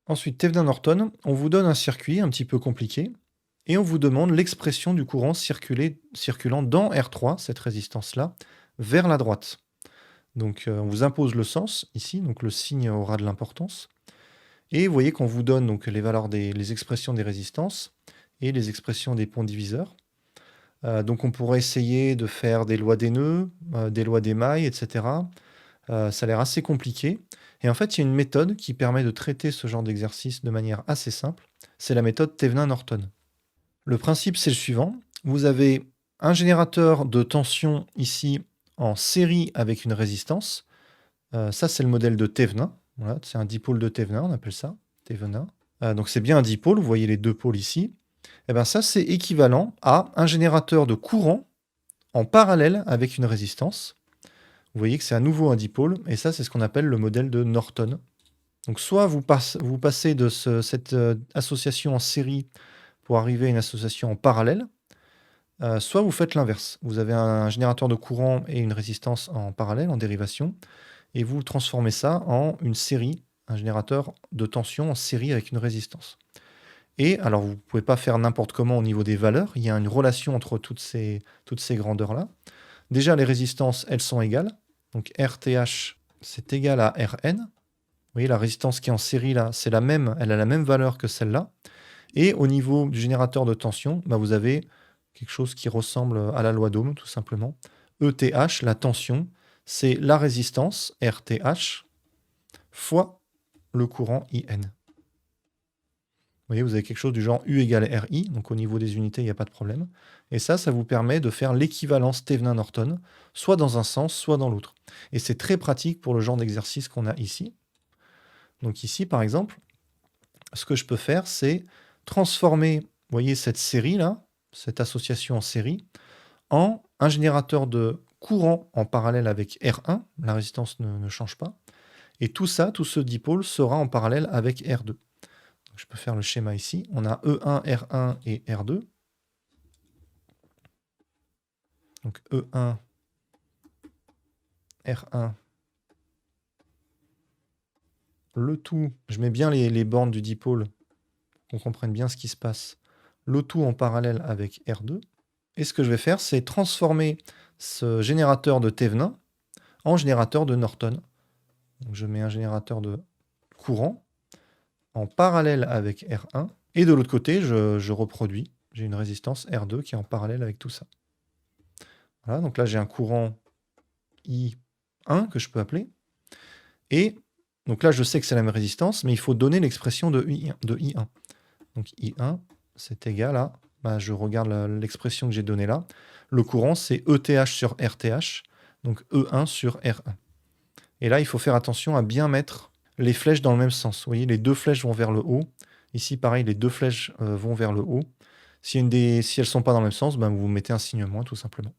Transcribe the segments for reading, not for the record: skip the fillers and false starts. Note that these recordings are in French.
Ensuite, Thevenin-Norton, on vous donne un circuit un petit peu compliqué et on vous demande l'expression du courant circulant dans R3, cette résistance-là, vers la droite. Donc, on vous impose le sens ici, donc le signe aura de l'importance. Et vous voyez qu'on vous donne donc les valeurs les expressions des résistances et les expressions des ponts diviseurs. Donc on pourrait essayer de faire des lois des nœuds, des lois des mailles, etc. Ça a l'air assez compliqué. Et en fait, il y a une méthode qui permet de traiter ce genre d'exercice de manière assez simple. C'est la méthode Thevenin-Norton. Le principe, c'est le suivant. Vous avez un générateur de tension ici en série avec une résistance. Ça, c'est le modèle de Thevenin. Voilà, c'est un dipôle de Thevenin, on appelle ça Thevenin. Donc c'est bien un dipôle, vous voyez les deux pôles ici. Et bien ça, c'est équivalent à un générateur de courant en parallèle avec une résistance. Vous voyez que c'est à nouveau un dipôle, et ça, c'est ce qu'on appelle le modèle de Norton. Donc soit vous passez de cette association en série pour arriver à une association en parallèle, soit vous faites l'inverse. Vous avez un générateur de courant et une résistance en parallèle, en dérivation, et vous transformez ça en une série, un générateur de tension en série avec une résistance. Et alors, vous ne pouvez pas faire n'importe comment au niveau des valeurs. Il y a une relation entre toutes ces grandeurs-là. Déjà, les résistances, elles sont égales. Donc RTH, c'est égal à Rn. Vous voyez, la résistance qui est en série là, c'est la même, elle a la même valeur que celle-là. Et au niveau du générateur de tension, bah, vous avez quelque chose qui ressemble à la loi d'Ohm, tout simplement. ETH, la tension, c'est la résistance, RTH, fois le courant IN. Vous voyez, vous avez quelque chose du genre U égale RI, donc au niveau des unités, il n'y a pas de problème. Et ça vous permet de faire l'équivalence Thevenin-Norton, soit dans un sens, soit dans l'autre. Et c'est très pratique pour le genre d'exercice qu'on a ici. Donc ici, par exemple, ce que je peux faire, c'est transformer, vous voyez, cette série-là, cette association en série, en un générateur de courant en parallèle avec R1, la résistance ne change pas, et tout ça, tout ce dipôle sera en parallèle avec R2. Donc je peux faire le schéma ici. On a E1, R1 et R2. Donc E1, R1. Le tout, je mets bien les bornes du dipôle, qu'on comprenne bien ce qui se passe. Le tout en parallèle avec R2. Et ce que je vais faire, c'est transformer ce générateur de Thevenin en générateur de Norton. Donc je mets un générateur de courant en parallèle avec R1. Et de l'autre côté, je reproduis. J'ai une résistance R2 qui est en parallèle avec tout ça. Voilà, donc là j'ai un courant I1 que je peux appeler. Et donc là je sais que c'est la même résistance, mais il faut donner l'expression de I1. Donc I1, c'est égal à, je regarde l'expression que j'ai donnée là. Le courant, c'est ETH sur RTH, donc E1 sur R1. Et là, il faut faire attention à bien mettre les flèches dans le même sens. Vous voyez, les deux flèches vont vers le haut. Ici, pareil, les deux flèches vont vers le haut. Si elles ne sont pas dans le même sens, vous mettez un signe moins, tout simplement.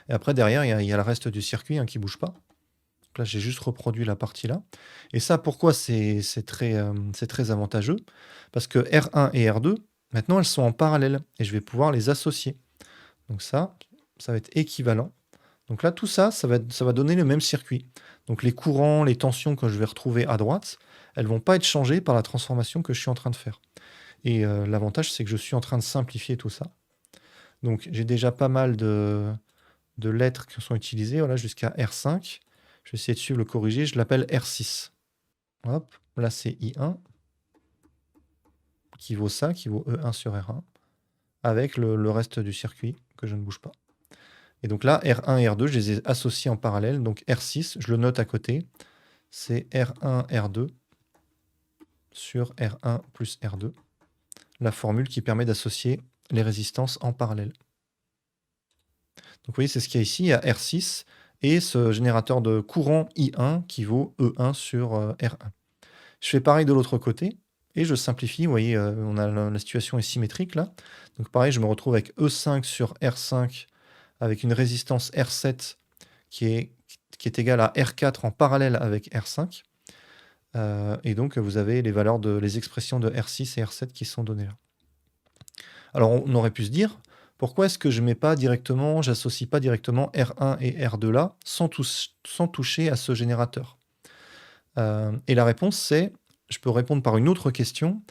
Et après, derrière, il y a le reste du circuit qui ne bouge pas. Donc là, j'ai juste reproduit la partie là. Et ça, pourquoi c'est très avantageux? Parce que R1 et R2, maintenant, elles sont en parallèle. Et je vais pouvoir les associer. Donc ça va être équivalent. Donc là, tout ça, ça va donner le même circuit. Donc les courants, les tensions que je vais retrouver à droite, elles ne vont pas être changées par la transformation que je suis en train de faire. Et l'avantage, c'est que je suis en train de simplifier tout ça. Donc j'ai déjà pas mal de lettres qui sont utilisées, voilà, jusqu'à R5. Je vais essayer de suivre le corrigé, je l'appelle R6. Hop, là c'est I1, qui vaut ça, qui vaut E1 sur R1, avec le reste du circuit que je ne bouge pas. Et donc là, R1 et R2, je les ai associés en parallèle. Donc R6, je le note à côté, c'est R1, R2 sur R1 plus R2. La formule qui permet d'associer les résistances en parallèle. Donc vous voyez, c'est ce qu'il y a ici, il y a R6 et ce générateur de courant I1 qui vaut E1 sur R1. Je fais pareil de l'autre côté et je simplifie. Vous voyez, on a la situation est symétrique là. Donc pareil, je me retrouve avec E5 sur R5 avec une résistance R7 qui est égale à R4 en parallèle avec R5. Et donc, vous avez les expressions de R6 et R7 qui sont données là. Alors, on aurait pu se dire, pourquoi est-ce que je j'associe pas directement R1 et R2 là, sans toucher à ce générateur? Et la réponse, c'est, je peux répondre par une autre question.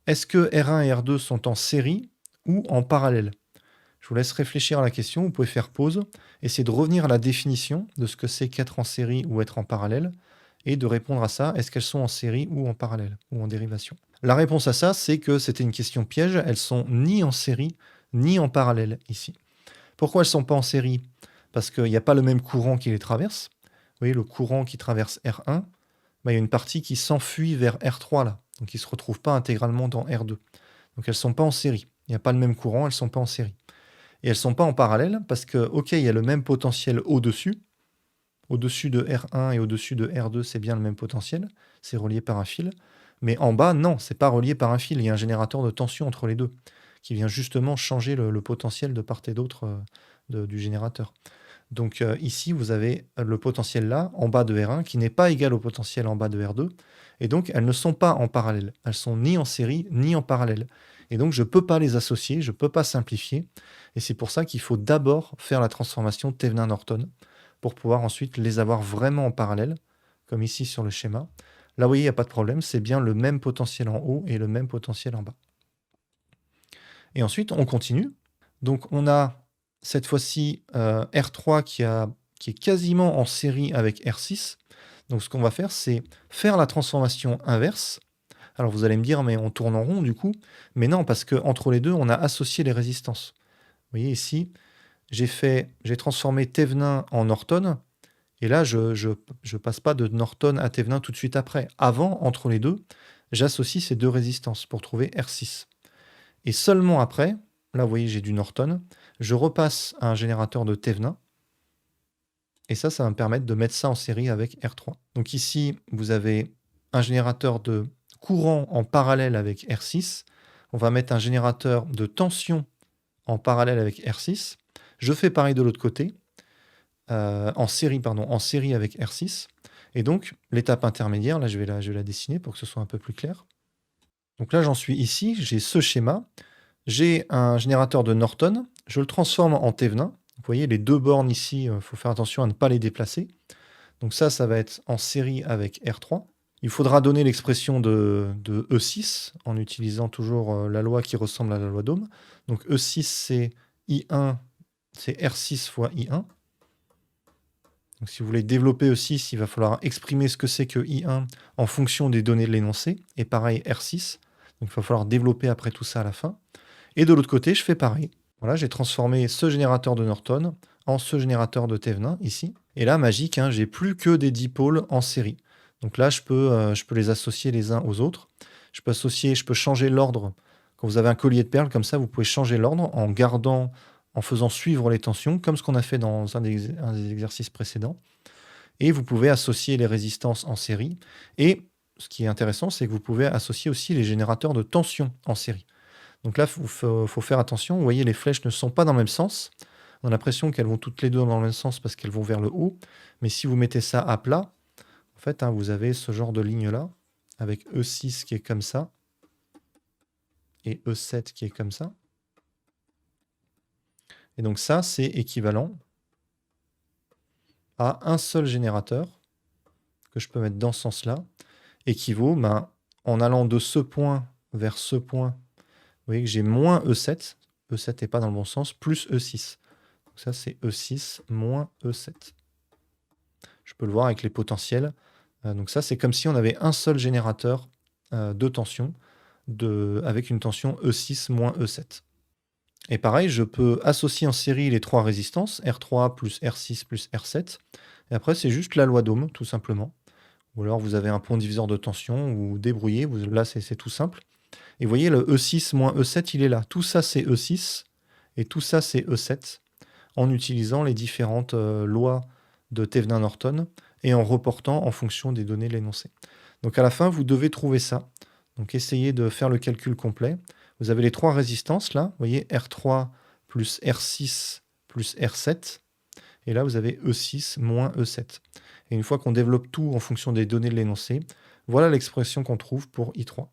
Est-ce que R1 et R2 sont en série ou en parallèle? Je vous laisse réfléchir à la question, vous pouvez faire pause, essayer de revenir à la définition de ce que c'est qu'être en série ou être en parallèle, et de répondre à ça, est-ce qu'elles sont en série ou en parallèle, ou en dérivation? La réponse à ça, c'est que c'était une question piège, elles sont ni en série, ni en parallèle ici. Pourquoi elles ne sont pas en série? Parce qu'il n'y a pas le même courant qui les traverse. Vous voyez, le courant qui traverse R1, il y a une partie qui s'enfuit vers R3 là, donc il ne se retrouve pas intégralement dans R2. Donc elles ne sont pas en série. Il n'y a pas le même courant, elles ne sont pas en série. Et elles ne sont pas en parallèle parce que, ok, il y a le même potentiel au-dessus. Au-dessus de R1 et au-dessus de R2, c'est bien le même potentiel. C'est relié par un fil. Mais en bas, non, c'est pas relié par un fil. Il y a un générateur de tension entre les deux qui vient justement changer le potentiel de part et d'autre du générateur. Donc ici, vous avez le potentiel là, en bas de R1, qui n'est pas égal au potentiel en bas de R2. Et donc, elles ne sont pas en parallèle. Elles sont ni en série, ni en parallèle. Et donc, je ne peux pas les associer, je ne peux pas simplifier. Et c'est pour ça qu'il faut d'abord faire la transformation Thevenin-Norton pour pouvoir ensuite les avoir vraiment en parallèle, comme ici sur le schéma. Là, vous voyez, il n'y a pas de problème, c'est bien le même potentiel en haut et le même potentiel en bas. Et ensuite, on continue. Donc, on a cette fois-ci R3 qui est quasiment en série avec R6. Donc, ce qu'on va faire, c'est faire la transformation inverse. Alors, vous allez me dire, mais on tourne en rond du coup. Mais non, parce qu'entre les deux, on a associé les résistances. Vous voyez ici, j'ai transformé Thevenin en Norton. Et là, je passe pas de Norton à Thevenin tout de suite après. Avant, entre les deux, j'associe ces deux résistances pour trouver R6. Et seulement après, là vous voyez j'ai du Norton, je repasse à un générateur de Thevenin. Et ça va me permettre de mettre ça en série avec R3. Donc ici, vous avez un générateur de courant en parallèle avec R6. On va mettre un générateur de tension en parallèle avec R6. Je fais pareil de l'autre côté, en série avec R6. Et donc, l'étape intermédiaire, là je vais la dessiner pour que ce soit un peu plus clair. Donc là, j'en suis ici, j'ai ce schéma. J'ai un générateur de Norton, je le transforme en Thevenin. Vous voyez, les deux bornes ici, il faut faire attention à ne pas les déplacer. Donc ça va être en série avec R3. Il faudra donner l'expression de E6 en utilisant toujours la loi qui ressemble à la loi d'Ohm. Donc E6, c'est I1, c'est R6 fois I1. Donc si vous voulez développer E6, il va falloir exprimer ce que c'est que I1 en fonction des données de l'énoncé. Et pareil, R6. Donc il va falloir développer après tout ça à la fin. Et de l'autre côté, je fais pareil. Voilà, j'ai transformé ce générateur de Norton en ce générateur de Thevenin, ici. Et là, magique, hein, j'ai plus que des dipôles en série. Donc là, je peux les associer les uns aux autres. Je peux changer l'ordre. Quand vous avez un collier de perles comme ça, vous pouvez changer l'ordre en faisant suivre les tensions, comme ce qu'on a fait dans un des exercices précédents. Et vous pouvez associer les résistances en série. Et ce qui est intéressant, c'est que vous pouvez associer aussi les générateurs de tension en série. Donc là, il faut faire attention. Vous voyez, les flèches ne sont pas dans le même sens. On a l'impression qu'elles vont toutes les deux dans le même sens parce qu'elles vont vers le haut. Mais si vous mettez ça à plat, en fait, hein, vous avez ce genre de ligne-là, avec E6 qui est comme ça, et E7 qui est comme ça. Et donc ça, c'est équivalent à un seul générateur, que je peux mettre dans ce sens-là, équivaut, en allant de ce point vers ce point, vous voyez que j'ai moins E7, E7 n'est pas dans le bon sens, plus E6. Donc ça, c'est E6 moins E7. Je peux le voir avec les potentiels. Donc ça, c'est comme si on avait un seul générateur de tension avec une tension E6 moins E7. Et pareil, je peux associer en série les trois résistances, R3 plus R6 plus R7. Et après, c'est juste la loi d'Ohm, tout simplement. Ou alors, vous avez un point diviseur de tension, ou débrouillez. Là, c'est tout simple. Et vous voyez, le E6 moins E7, il est là. Tout ça, c'est E6. Et tout ça, c'est E7. En utilisant les différentes lois de Thevenin-Norton et en reportant en fonction des données de l'énoncé. Donc à la fin, vous devez trouver ça. Donc essayez de faire le calcul complet. Vous avez les trois résistances là, vous voyez R3 plus R6 plus R7. Et là, vous avez E6 moins E7. Et une fois qu'on développe tout en fonction des données de l'énoncé, voilà l'expression qu'on trouve pour I3.